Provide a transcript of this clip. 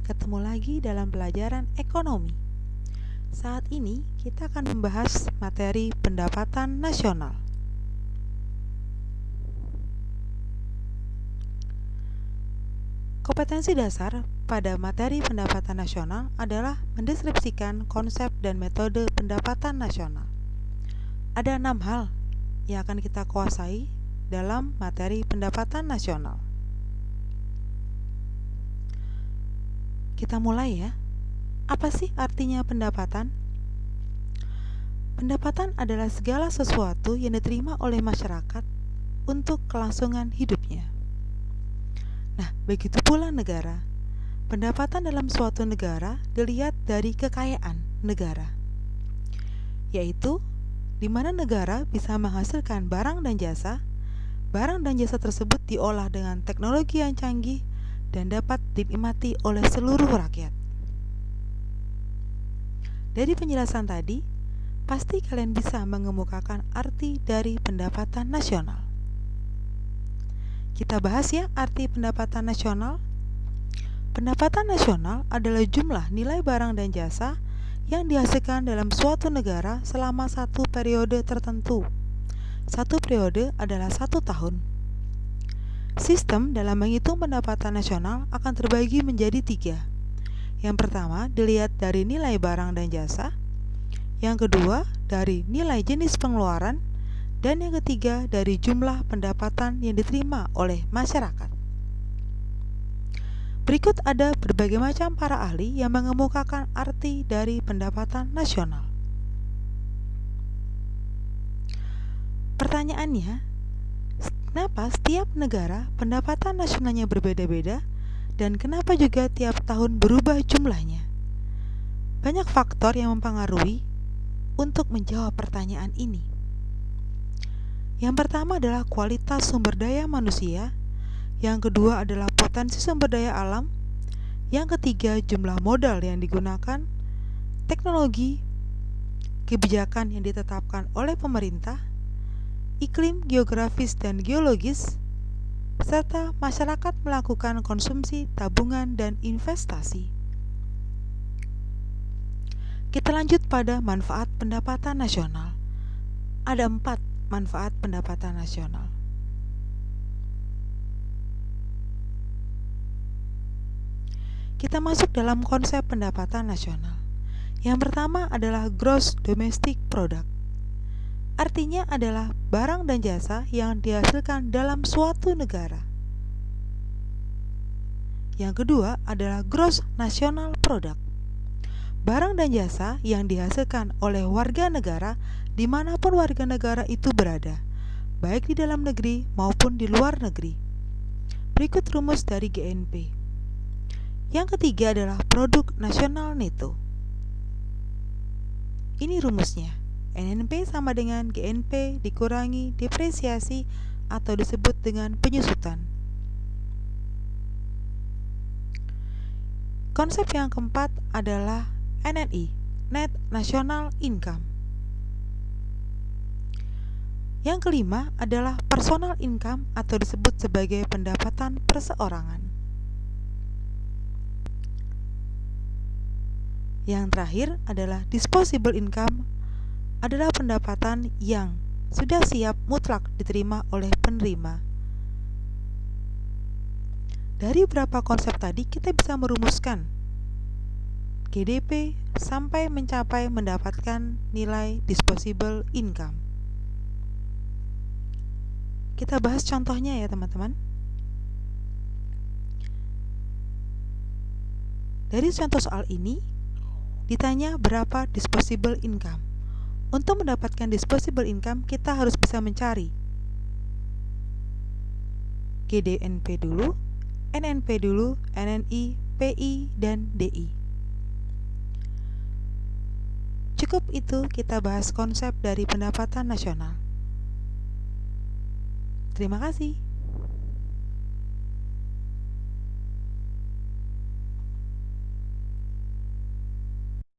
ketemu lagi dalam pelajaran ekonomi. Saat ini kita akan membahas materi pendapatan nasional. Kompetensi dasar pada materi pendapatan nasional adalah mendeskripsikan konsep dan metode pendapatan nasional. Ada 6 hal yang akan kita kuasai dalam materi pendapatan nasional. Kita mulai ya. Apa sih artinya pendapatan? Pendapatan adalah segala sesuatu yang diterima oleh masyarakat untuk kelangsungan hidupnya. Nah, begitu pula negara. Pendapatan dalam suatu negara dilihat dari kekayaan negara, yaitu di mana negara bisa menghasilkan barang dan jasa tersebut diolah dengan teknologi yang canggih dan dapat dinikmati oleh seluruh rakyat. Dari penjelasan tadi, pasti kalian bisa mengemukakan arti dari pendapatan nasional. Kita bahas ya arti pendapatan nasional. Pendapatan nasional adalah jumlah nilai barang dan jasa yang dihasilkan dalam suatu negara selama satu periode tertentu. Satu periode adalah 1 tahun. Sistem dalam menghitung pendapatan nasional akan terbagi menjadi 3. Yang pertama dilihat dari nilai barang dan jasa, yang kedua dari nilai jenis pengeluaran, dan yang ketiga dari jumlah pendapatan yang diterima oleh masyarakat. Berikut ada berbagai macam para ahli yang mengemukakan arti dari pendapatan nasional. Pertanyaannya, kenapa setiap negara pendapatan nasionalnya berbeda-beda dan kenapa juga tiap tahun berubah jumlahnya? Banyak faktor yang mempengaruhi untuk menjawab pertanyaan ini. Yang pertama adalah kualitas sumber daya manusia, yang kedua adalah potensi sumber daya alam, yang ketiga jumlah modal yang digunakan, teknologi, kebijakan yang ditetapkan oleh pemerintah, iklim geografis dan geologis, serta masyarakat melakukan konsumsi, tabungan, dan investasi. Kita lanjut pada manfaat pendapatan nasional. Ada 4 manfaat pendapatan nasional. Kita masuk dalam konsep pendapatan nasional. Yang pertama adalah gross domestic product. Artinya adalah barang dan jasa yang dihasilkan dalam suatu negara. Yang kedua adalah gross national product. Barang dan jasa yang dihasilkan oleh warga negara dimanapun warga negara itu berada, baik di dalam negeri maupun di luar negeri. Berikut rumus dari GNP. Yang ketiga adalah produk nasional neto. Ini rumusnya. NNP sama dengan GNP dikurangi depresiasi atau disebut dengan penyusutan. Konsep yang keempat adalah NNI, Net National Income. Yang kelima adalah personal income atau disebut sebagai pendapatan perseorangan. Yang terakhir adalah disposable income, adalah pendapatan yang sudah siap mutlak diterima oleh penerima. Dari beberapa konsep tadi kita bisa merumuskan GDP sampai mencapai mendapatkan nilai disposable income. Kita bahas contohnya ya teman-teman. Dari contoh soal ini ditanya berapa disposable income. Untuk mendapatkan disposable income, kita harus bisa mencari GDNP dulu, NNP dulu, NNI, PI, dan DI. Cukup itu kita bahas konsep dari pendapatan nasional. Terima kasih.